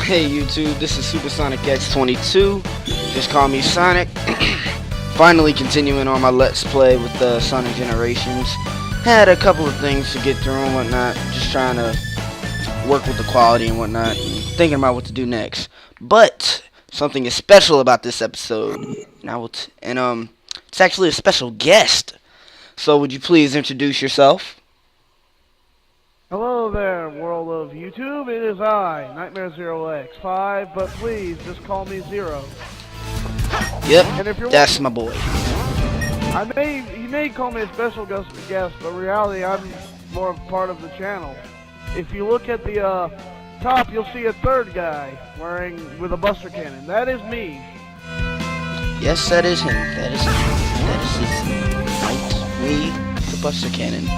Hey YouTube, this is Supersonic X22. Just call me Sonic. Finally continuing on my Let's Play with the Sonic Generations. Had a couple of things to get through and whatnot. Just trying to work with the quality and whatnot. And thinking about what to do next. But something is special about this episode. And it's actually a special guest. So would you please introduce yourself? Hello there, world of YouTube. It is I, Nightmare Zero X5, but please just call me Zero. Yep, And if you're that's my boy. he may call me a special guest, but in reality, I'm more of part of the channel. If you look at the top, you'll see a third guy with a Buster Cannon. That is me. Yes, that is him. That is his right, me, the Buster Cannon.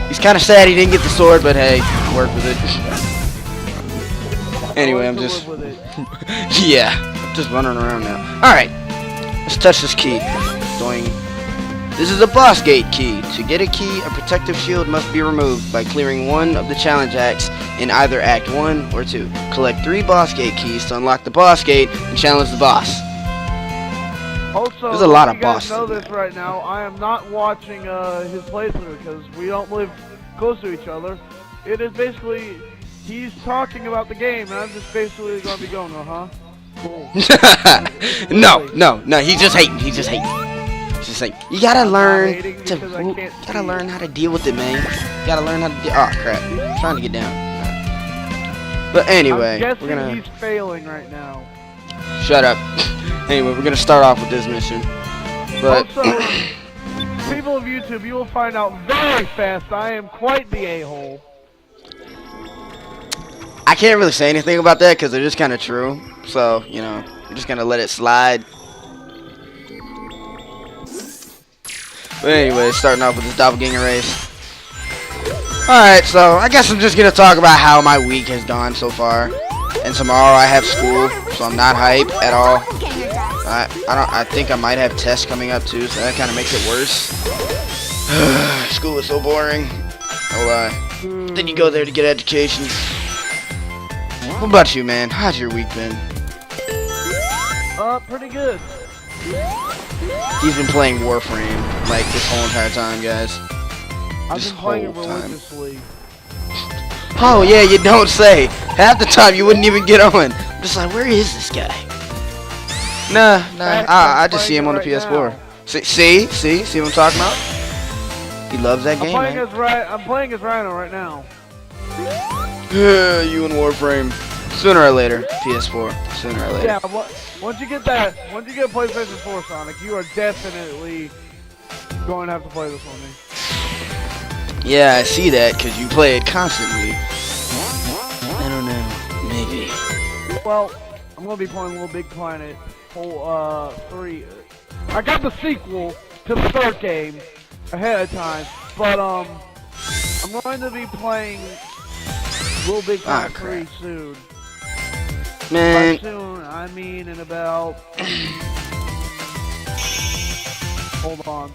He's kind of sad he didn't get the sword, but hey, work with it. Anyway, I'm just yeah, just running around now. All right, let's touch this key. Doing. This is a boss gate key. To get a key, a protective shield must be removed by clearing one of the challenge acts in either Act 1 or 2. Collect 3 boss gate keys to unlock the boss gate and challenge the boss. Also, there's a lot of bosses. bosses. You guys know this right now. I am not watching his playthrough because we don't live close to each other. It is basically he's talking about the game, and I'm just basically going to be going, cool. No. He's just hating. You gotta learn how to deal with it, man. You gotta learn how to deal. Oh crap! I'm trying to get down. Right. But anyway, we're gonna. He's failing right now. Shut up. Anyway, we're gonna start off with this mission. But also, people of YouTube, you will find out very fast I am quite the a-hole. I can't really say anything about that because it is kind of true. So you know, I'm just gonna let it slide. But anyway, starting off with this doppelganger race. Alright, so I guess I'm just gonna talk about how my week has gone so far. And tomorrow I have school, so I'm not hype at all. I think I might have tests coming up too, so that kind of makes it worse. School is so boring. Oh, then you go there to get education. What about you, man? How's your week been? Pretty good. He's been playing Warframe like this whole entire time, guys. I've been playing it religiously. Oh yeah, you don't say. Half the time you wouldn't even get on. I'm just like, where is this guy? Nah. I just see him on the PS4. See what I'm talking about? He loves that game. I'm playing as Rhino right now. You and Warframe. Sooner or later, PS4. Sooner or later. Yeah. Once you get PlayStation 4, Sonic, you are definitely going to have to play this on me. Yeah, I see that because you play it constantly. I don't know. Maybe. Well, I'm going to be playing Little Big Planet 3. I got the sequel to the third game ahead of time, but I'm going to be playing Little Big Planet 3 soon. Man. By soon, I mean in about... Hold on.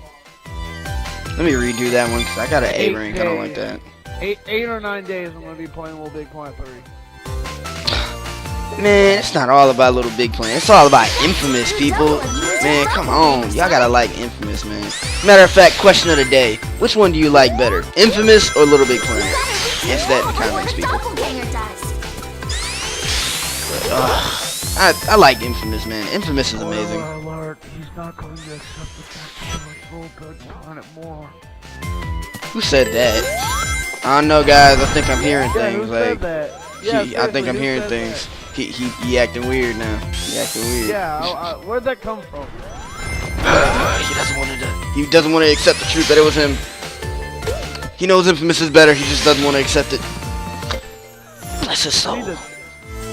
Let me redo that one because I got an A rank. I don't like that. 8 or 9 days I'm going to be playing Little Big Planet 3. Man, it's not all about Little Big Planet. It's all about Infamous, people. Man, come on. Y'all gotta like Infamous, man. Matter of fact, question of the day. Which one do you like better? Infamous or Little Big Planet? Answer that in the comments, people. I like Infamous, man. Infamous is amazing. Alert. He's not going to accept the fact that Little Big Planet more. Who said that? I don't know, guys. I think I'm hearing things. Said that? I think I'm hearing things. He acting weird now. He acting weird. Yeah, where'd that come from? He doesn't want to accept the truth that it was him. He knows Infamous is better. He just doesn't want to accept it. Bless his soul.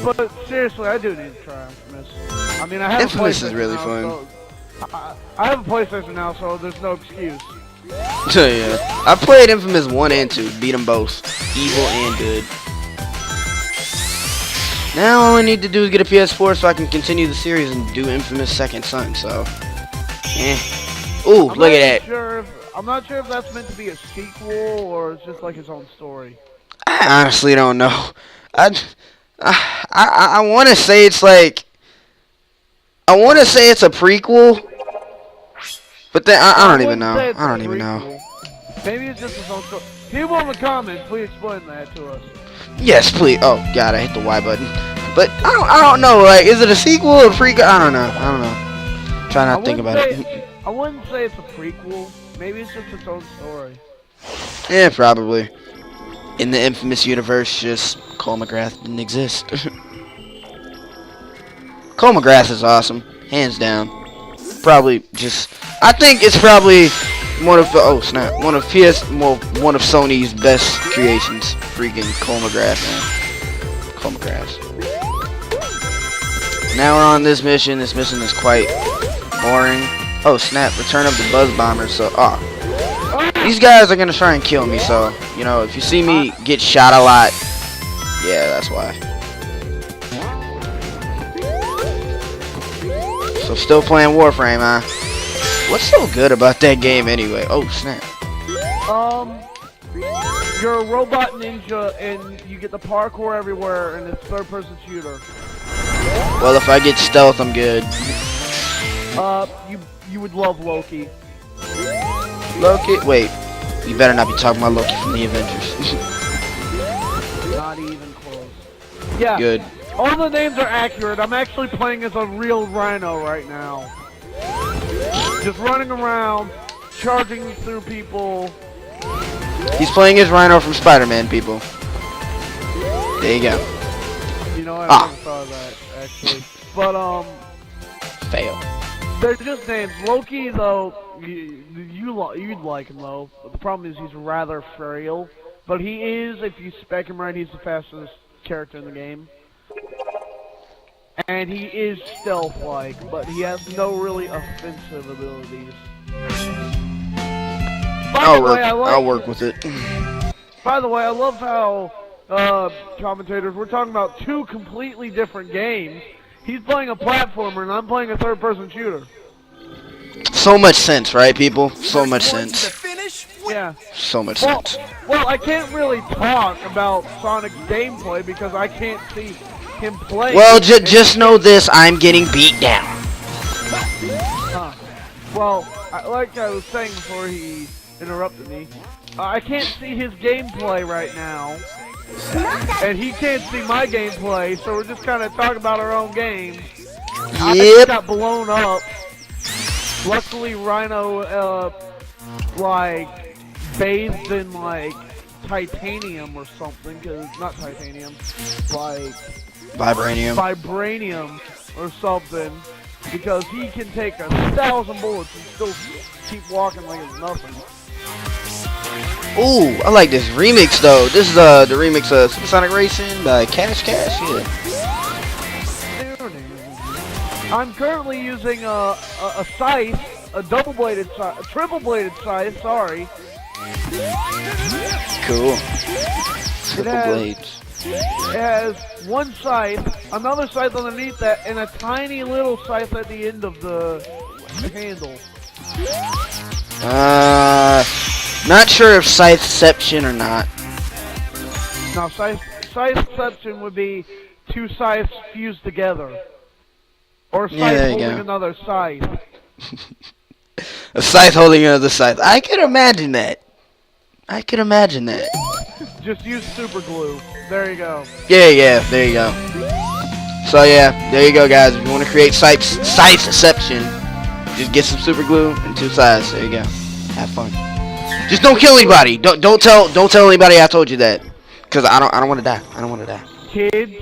But seriously, I do need to try Infamous. I mean, I have Infamous a PlayStation is really now, fun. So I have a PlayStation now, so there's no excuse. Yeah, I played Infamous 1 and 2. Beat them both. Evil and good. Now all I need to do is get a PS4 so I can continue the series and do Infamous Second Son, so... Ooh, look at that. I'm not sure if that's meant to be a sequel or it's just like his own story. I honestly don't know. I want to say it's like, I want to say it's a prequel, but then I don't even know. I don't even know. Maybe it's just its own story. People in the comments, please explain that to us. Yes, please. Oh God, I hit the Y button. But I don't know. Like, is it a sequel or a prequel? I don't know. Try not to think about it. I wouldn't say it's a prequel. Maybe it's just its own story. Yeah, probably. In the infamous universe, just Cole McGrath didn't exist. Cole McGrath is awesome, hands down. Probably just, I think it's probably one of one of Sony's best creations. Freaking Cole McGrath, man. Cole McGrath. Now we're on this mission. This mission is quite boring. Oh snap! Return of the Buzz Bomber. So, these guys are gonna try and kill me. So, you know, if you see me get shot a lot, yeah, that's why. So still playing Warframe, huh? What's so good about that game anyway? Oh snap! You're a robot ninja and you get the parkour everywhere, and it's third-person shooter. Well, if I get stealth, I'm good. You would love Loki. Loki? Wait, you better not be talking about Loki from the Avengers. Not even close. Yeah. Good. All the names are accurate. I'm actually playing as a real Rhino right now. Just running around, charging through people. He's playing as Rhino from Spider-Man, people. There you go. You know, I never thought of that, actually. But, fail. They're just names. Loki, though, you'd like him, though. But the problem is he's rather frail. But he is, if you spec him right, he's the fastest character in the game. And he is stealth-like, but he has no really offensive abilities. I'll work with it. By the way, I love how, commentators, we're talking about two completely different games. He's playing a platformer, and I'm playing a third-person shooter. So much sense, right, people? So much sense. Yeah. So much sense. Well, I can't really talk about Sonic's gameplay because I can't see him play. Well, just know this, I'm getting beat down. Well, like I was saying before he interrupted me, I can't see his gameplay right now, and he can't see my gameplay, so we're just kind of talking about our own games. I just got blown up. Luckily, Rhino, like, bathed in, like, titanium or something, cause not titanium, like vibranium or something, because he can take 1,000 bullets and still keep walking like it's nothing. Ooh, I like this remix though. This is the remix of Supersonic Racing by Cash. Yeah. I'm currently using a scythe, a double-bladed scythe, a triple-bladed scythe. Sorry. Cool. Triple blades. It has one scythe, another scythe underneath that, and a tiny little scythe at the end of the handle. Not sure if Scytheception or not. No, Scytheception would be two scythes fused together. Or a scythe holding another scythe. A scythe holding another scythe. I can imagine that. Just use super glue. There you go. Yeah, there you go. So yeah, there you go guys. If you want to create Scytheception, just get some super glue and two scythes. There you go. Have fun. Just don't kill anybody. Don't tell anybody I told you that. Cause I don't want to die. I don't want to die. Kids,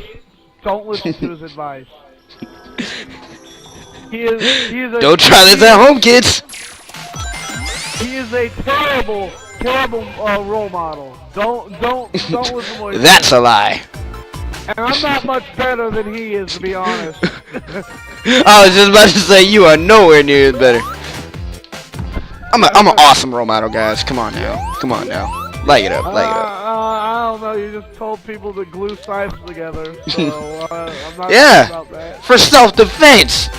don't listen to his advice. He is don't try this at home, kids. He is a terrible role model. Don't listen to what he That's a lie. And I'm not much better than he is, to be honest. I was just about to say you are nowhere near as better. I'm an awesome role model, guys. Come on now. Light it up. I don't know. You just told people to glue scythes together, so I'm not yeah, sure about that. For self-defense.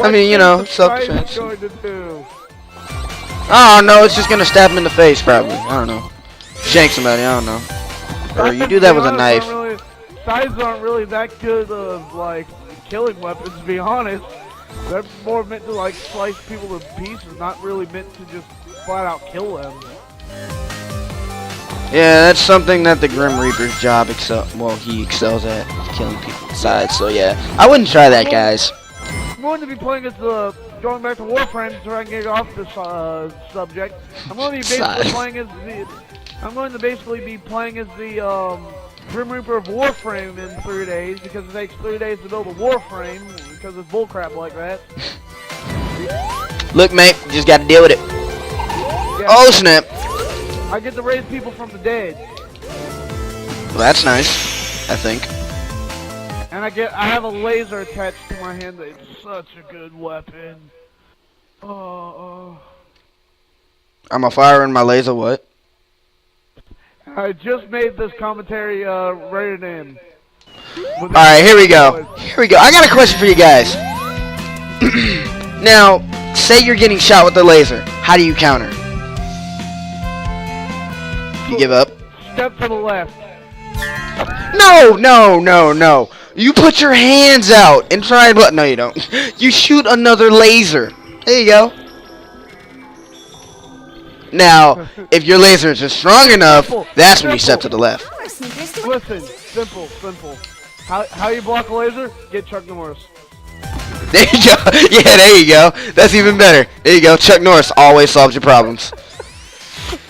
I mean, you know, self-defense. Going to do? Oh no, it's just gonna stab him in the face, probably. I don't know. Shank somebody. I don't know. Or you do that with a knife. Scythes aren't really that good of, like, killing weapons, to be honest. They're more meant to, like, slice people to pieces, not really meant to just flat out kill them. Yeah, that's something that the Grim Reaper's job he excels at, killing people with scythes. So yeah, I wouldn't try that, guys. I'm going to be playing as the, going back to Warframe to try and get off this subject. I'm going to be basically playing as the, Grim Reaper of Warframe in 3 days, because it takes 3 days to build a Warframe, because it's bullcrap like that. Look, mate, you just gotta deal with it. Yeah. Oh, snap. I get to raise people from the dead. Well, that's nice, I think. And I have a laser attached to my hand. It's such a good weapon. I'm a fire in my laser, what? I just made this commentary rated M. Alright, here we go. Here we go. I got a question for you guys. Now, say you're getting shot with the laser. How do you counter? You give up? Step to the left. No, no, no, no. You put your hands out and try and... No, you don't. You shoot another laser. There you go. Now, if your lasers are strong enough, that's when you step to the left. Listen, simple. How you block a laser? Get Chuck Norris. There you go. Yeah, there you go. That's even better. There you go. Chuck Norris always solves your problems.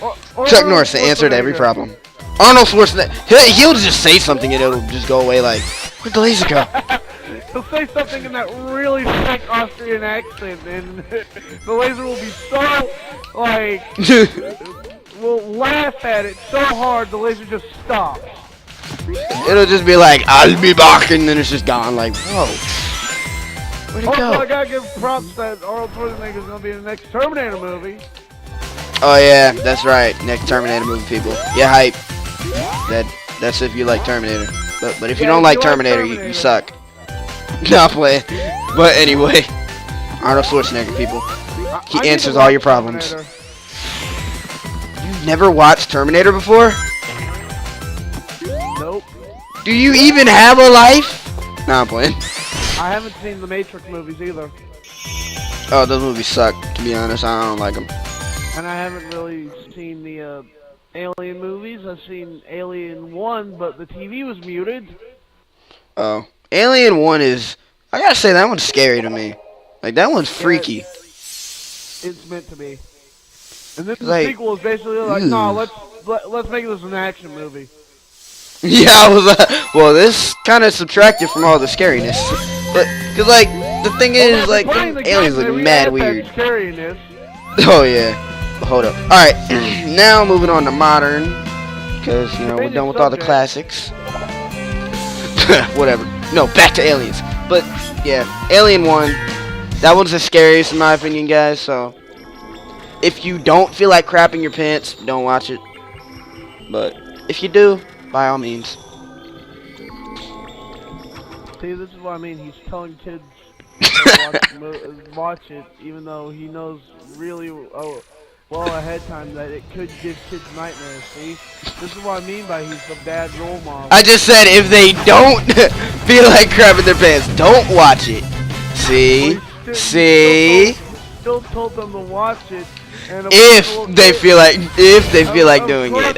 Or Chuck Norris, the answer to every problem. Arnold Schwarzenegger, he'll just say something and it'll just go away like, where'd the laser go? He'll say something in that really thick Austrian accent, and the laser will be so, like, we'll laugh at it so hard the laser just stops. It'll just be like, I'll be back, and then it's just gone, like, whoa. Where'd it go? Also, I gotta give props that Arnold Schwarzenegger is gonna be in the next Terminator movie. Oh yeah, that's right, next Terminator movie, people. Yeah, hype. That's if you like Terminator. But if you don't like Terminator, you suck. Not playing. But anyway, Arnold Schwarzenegger, people. He answers all your problems. You never watched Terminator before? Nope. Do you even have a life? Nah, I'm playing. I haven't seen the Matrix movies either. Oh, those movies suck, to be honest. I don't like them. And I haven't really seen the Alien movies. I've seen Alien 1, but the TV was muted. Oh. Alien 1 is... I gotta say, that one's scary to me. Like, that one's freaky. It's meant to be. And then the like, sequel is basically like, no, let's make this an action movie. Yeah, I was well, this kind of subtracted from all the scariness. But, cause like, the thing is, like, aliens look mad weird. Scariness. Oh, yeah. Hold up. Alright, now moving on to modern. Because, you know, we're done with all the classics. Whatever. No, back to aliens. But, yeah, Alien 1. That one's the scariest in my opinion, guys, so... If you don't feel like crapping your pants, don't watch it. But, if you do, by all means. See, this is what I mean. He's telling kids to watch it, even though he knows really well ahead of time that it could give kids nightmares. See, this is what I mean by he's the bad role model. I just said if they don't feel like crapping their pants, don't watch it. See, see. Still told them to watch it. And if they feel like doing it,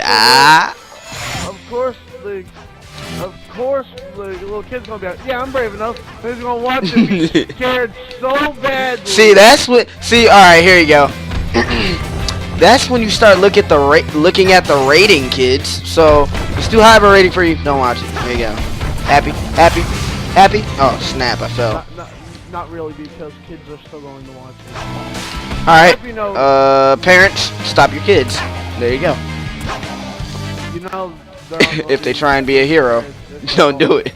Of course, the little kid's gonna be like, yeah, I'm brave enough. He's gonna watch it and be scared so badly. See, that's what. See, all right, here you go. That's when you start looking at the rating, kids. So it's too high of a rating for you. Don't watch it. There you go. Happy. Oh snap! I fell. Not really, because kids are still going to watch it. All right. You know, parents, stop your kids. There you go. You know. If they try and be a hero, don't do it.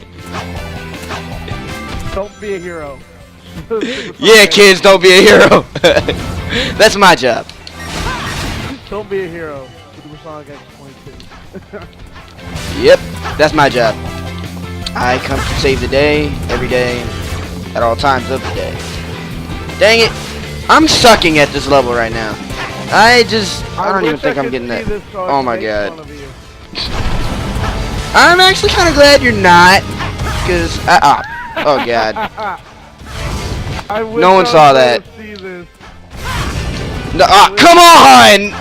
Don't be a hero. Yeah, kids, don't be a hero. That's my job. Don't be a hero. Supersonic X-22. Yep, that's my job. I come to save the day, every day, at all times of the day. Dang it. I'm sucking at this level right now. I don't even think I'm getting that. Oh my god. I'm actually kind of glad you're not, because oh god, I wish no one I saw was that. able to see this. No, come on!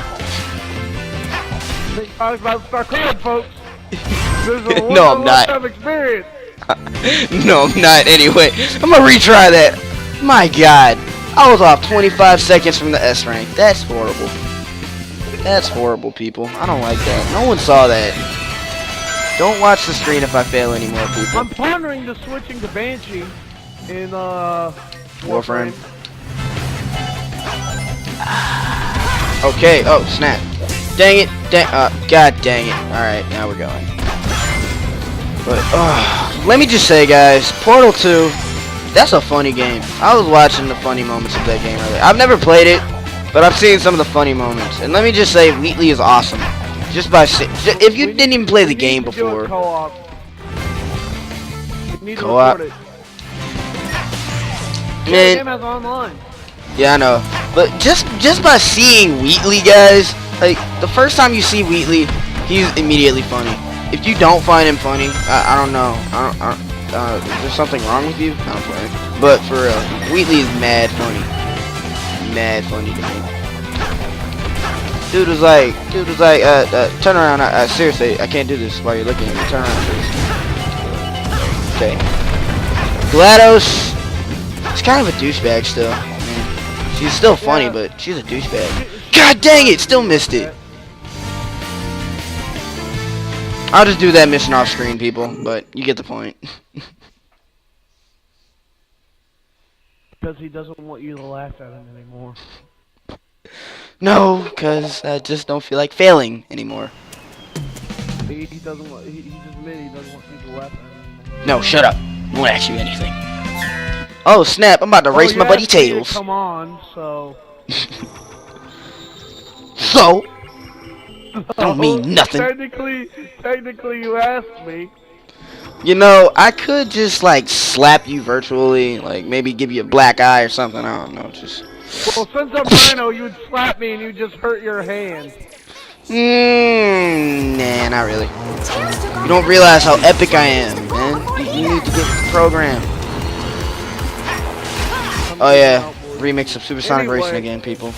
I was about to start crying, folks. This is a No, I'm not. one-time experience. No, I'm not. Anyway, I'm gonna retry that. My god, I was off 25 seconds from the S rank. That's horrible. That's horrible, people. I don't like that. No one saw that. Don't watch the screen if I fail anymore, people. I'm pondering to switching to Banshee in Warframe. Okay. Oh, snap. Dang it. God dang it. Alright, now we're going. But, let me just say, guys, Portal 2, that's a funny game. I was watching the funny moments of that game earlier. I've never played it, but I've seen some of the funny moments. And let me just say, Wheatley is awesome. Just by if you didn't even play the game before. Co-op. We need to Co-op. record it. The Man, game has online. yeah, I know. But just by seeing Wheatley, guys, like the first time you see Wheatley, he's immediately funny. If you don't find him funny, I don't know. Is there something wrong with you? I'm playing. But for real, Wheatley is mad funny. Mad funny to me. Dude was like, turn around. Seriously, I can't do this while you're looking at me. Turn around, please. Okay. GLaDOS, she's kind of a douchebag still. I mean, she's still funny, but she's a douchebag. God dang it, still missed it. I'll just do that mission off screen, people, but you get the point. Because he doesn't want you to laugh at him anymore. No, because I just don't feel like failing anymore. He doesn't want. He just admitted he doesn't want people to laugh at him anymore. No, shut up. I won't ask you anything. Oh snap! I'm about to race my buddy Tails. Come on, so. So. Don't mean nothing. Technically, you asked me. You know, I could just like slap you virtually, like maybe give you a black eye or something. I don't know, just. Well, since I'm Rhino, you would slap me and you just hurt your hand. Nah, not really. You don't realize how epic I am, man. You need to get with the program. Oh yeah, remix of Supersonic Racing again, people.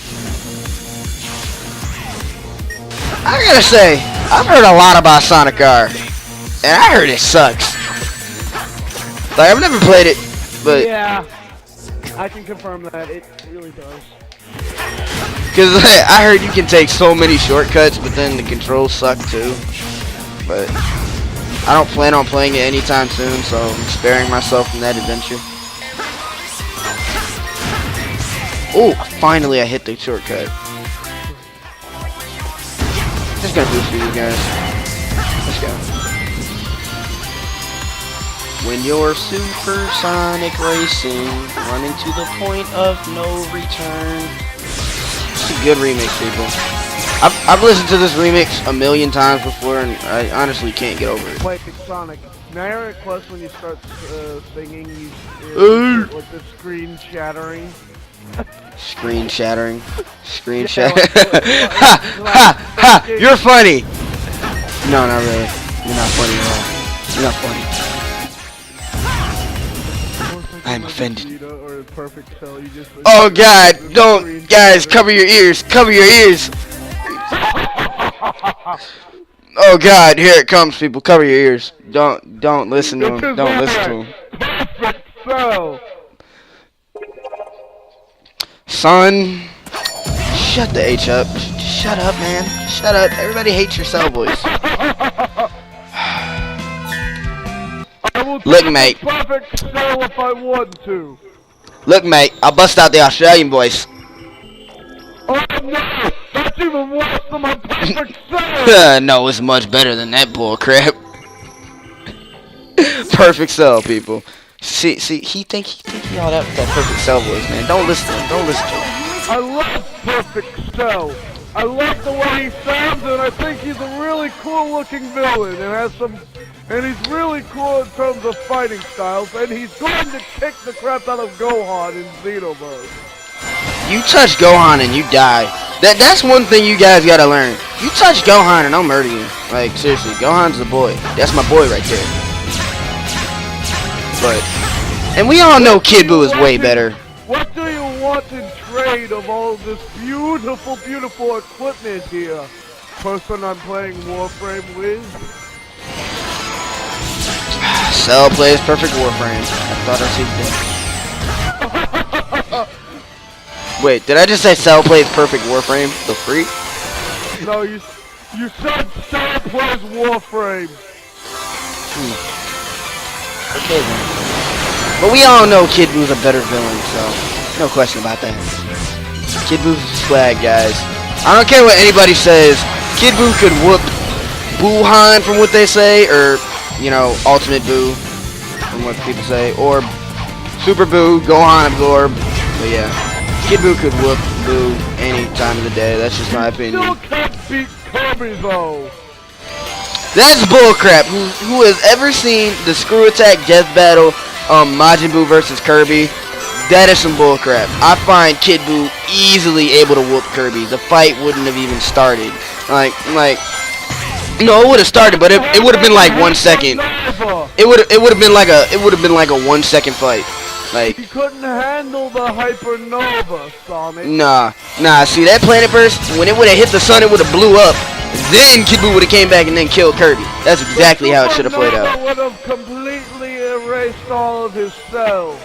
I gotta say, I've heard a lot about Sonic R, and I heard it sucks. Like, I've never played it, but... Yeah, I can confirm that, it really does. Because I heard you can take so many shortcuts, but then the controls suck too. But I don't plan on playing it anytime soon, so I'm sparing myself from that adventure. Oh, finally I hit the shortcut. Just gonna boost for you guys. Let's go. When you're supersonic racing, running to the point of no return. It's a good remix, people. I've listened to this remix a million times before, and I honestly can't get over it. Play Sonic. May I request when you start singing, you like the screen shattering? Screen shattering. Screen shattering. Ha! Ha! Ha! You're funny! No, not really. You're not funny at all. You're not funny. I'm offended. Oh god, don't, guys, cover your ears, cover your ears. Oh god, here it comes, people, cover your ears. Don't listen to him, don't listen to him. Son, shut the H up, shut up, man, shut up, everybody hates your cell voice. Look, mate. Perfect cell if I want to. Look, mate, I'll bust out the Australian voice. Oh no! That's even worse than my perfect cell! No, it's much better than that bull crap. Perfect cell, people. See, he think he all that with that perfect cell voice, man. Don't listen to him. Don't listen to him. I love Perfect Cell. I love the way he sounds, and I think he's a really cool-looking villain, and he's really cool in terms of fighting styles, and he's going to kick the crap out of Gohan in Xenoverse. You touch Gohan and you die. That's one thing you guys gotta learn. You touch Gohan and I'll murder you. Like, seriously, Gohan's the boy. That's my boy right there. But, and we all know Kid Buu is way better. What do you want in trade of all this beautiful, beautiful equipment here? Person I'm playing Warframe with? Cell plays perfect Warframe. I thought I seen that. Wait, did I just say Cell plays perfect Warframe? The freak? No, you said Cell plays Warframe. Okay then. But we all know Kid Buu's a better villain, so no question about that. Kid Buu's swag, guys. I don't care what anybody says. Kid Buu could whoop Buuhan from what they say, or, you know, Ultimate Buu from what people say, or Super Buu, Gohan Absorb. But yeah, Kid Buu could whoop Buu any time of the day. That's just my opinion. Still can't beat Kirby though. That's bullcrap. Who has ever seen the Screw Attack Death Battle, Majin Buu versus Kirby? That is some bullcrap. I find Kid Buu easily able to whoop Kirby. The fight wouldn't have even started. Like, no, it would have started, but it would have been like 1 second. It would have been like a 1 second fight. Like, he couldn't handle the Hypernova, Sonic. Nah. See that planet burst? When it would have hit the sun, it would have blew up. Then Kid Buu would have came back and then killed Kirby. That's exactly how it should have played out. Would have completely erased all of his cells.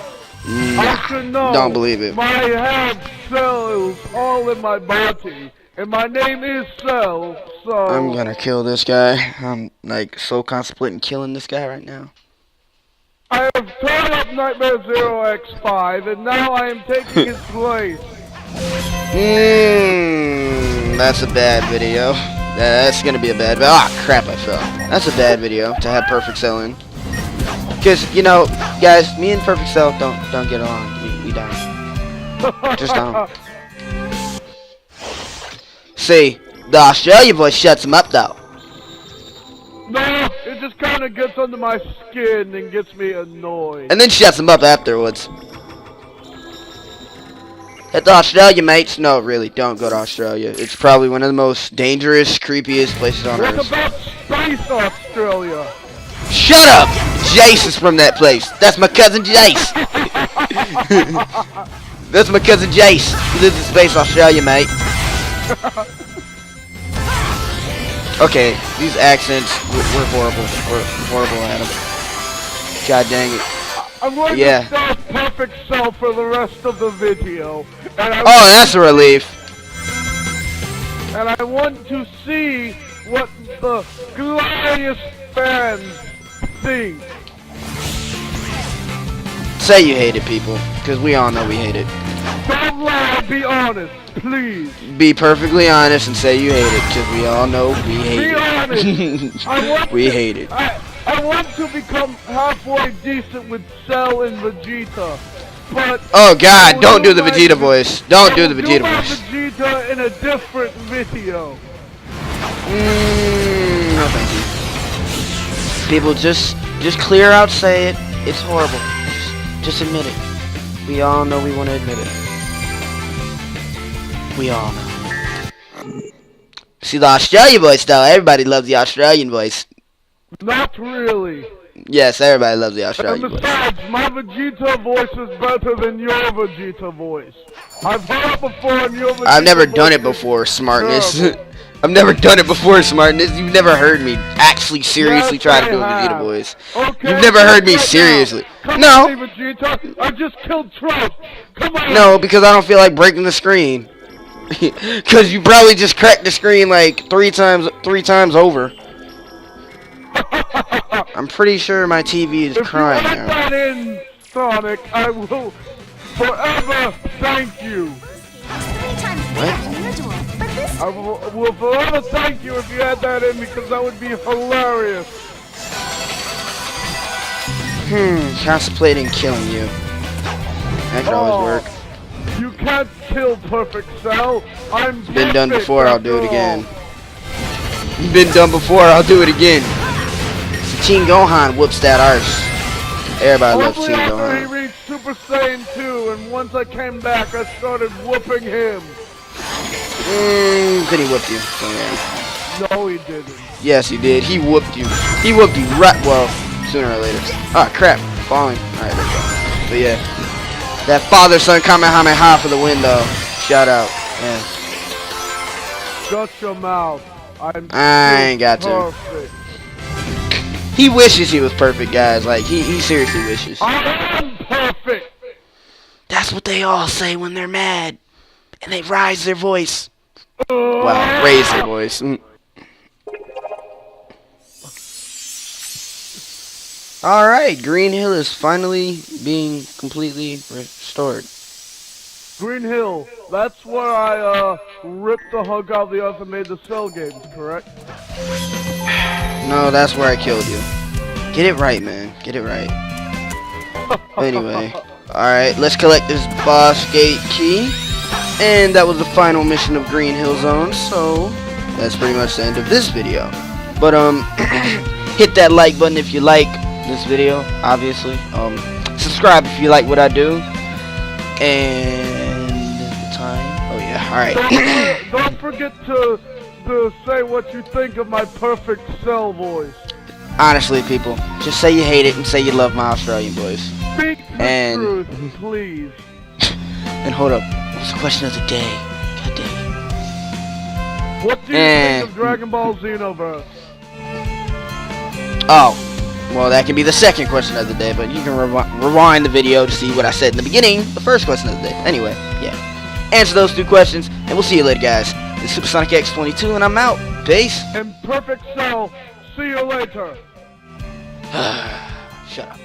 I should know. Don't believe it. My head cells all in my body, and my name is Cell. So I'm gonna kill this guy. I'm like so contemplating killing this guy right now. I have turned up Nightmare Zero X5, and now I am taking his place. That's a bad video. That's gonna be a bad. Ah, crap! I fell. That's a bad video to have Perfect Cell in. Cause you know, guys, me and Perfect Cell don't get along. We don't. Just don't. See, the Australia voice shuts him up though. No, it just kind of gets under my skin and gets me annoyed. And then shuts him up afterwards. At the Australia, mates. No, really, don't go to Australia. It's probably one of the most dangerous, creepiest places on What Earth. about Space Australia? Shut up! Jace is from that place. That's my cousin Jace. That's my cousin Jace. He lives in Space Australia, mate. Okay, these accents, we're horrible. We're horrible at them. God dang it. I'm going to start Perfect Cell for the rest of the video. And that's a relief. And I want to see what the glorious fans think. Say you hate it, people, because we all know we hate it. Don't lie, be honest, please. Be perfectly honest and say you hate it, because we all know we hate it. Honest. We hate it. I want to become halfway decent with Cell and Vegeta, but oh God! Don't do the Vegeta voice. Don't do the Vegeta voice. Vegeta in a different video. No, thank you. People, just clear out. Say it. It's horrible. Just admit it. We all know we want to admit it. We all know. See the Australian voice though. Everybody loves the Australian voice. Not really. Yes, everybody loves the Australian and voice. besides, my Vegeta voice is better than your Vegeta voice. I've heard it before and your Vegeta I've never done it before, smartness. I've never done it before, smartness. You've never heard me actually seriously try to do a Vegeta voice. Okay, you've never heard me seriously. No. Vegeta. I just killed Trunks. Come on. No, because I don't feel like breaking the screen. Because you probably just cracked the screen like three times over. I'm pretty sure my TV is crying now. If you add that in, Sonic, I will forever thank you. What? I will forever thank you if you add that in because that would be hilarious. Contemplating killing you. That could always work. You can't kill Perfect Cell. It's been done before, I'll do it again. It's been done before, I'll do it again. Team Gohan whoops that arse. Everybody loves Team Gohan. He reached Super Saiyan 2, and once I came back, I started whooping him. Then he whooped you. So, yeah. No, he didn't. Yes, he did. He whooped you. He whooped you right, well, sooner or later. Oh, crap. Falling. Alright, there we go. But yeah. That father-son Kamehameha for the win, though. Shout out. Yeah. Shut your mouth. I ain't got to. Perfect. He wishes he was perfect, guys. Like, he seriously wishes. I am perfect. That's what they all say when they're mad. And they raise their voice. Well, raise their voice. Alright, Green Hill is finally being completely restored. Green Hill, that's where I ripped the hug out of the earth and made the Cell games, correct? No, that's where I killed you. Get it right, man. Get it right. Anyway. Alright, let's collect this boss gate key. And that was the final mission of Green Hill Zone, so that's pretty much the end of this video. But hit that like button if you like this video, obviously. Subscribe if you like what I do. And the time. Oh yeah, alright. Don't forget to say what you think of my perfect Cell voice. Honestly, people, just say you hate it and say you love my Australian voice. Speak the truth, please. And hold up. What's the question of the day? God damn it. What do you think of Dragon Ball Xenoverse? Oh, well, that can be the second question of the day, but you can rewind the video to see what I said in the beginning, the first question of the day. Anyway, yeah. Answer those two questions, and we'll see you later, guys. This is Supersonic X22, and I'm out. Peace. And Perfect Cell, see you later. Shut up.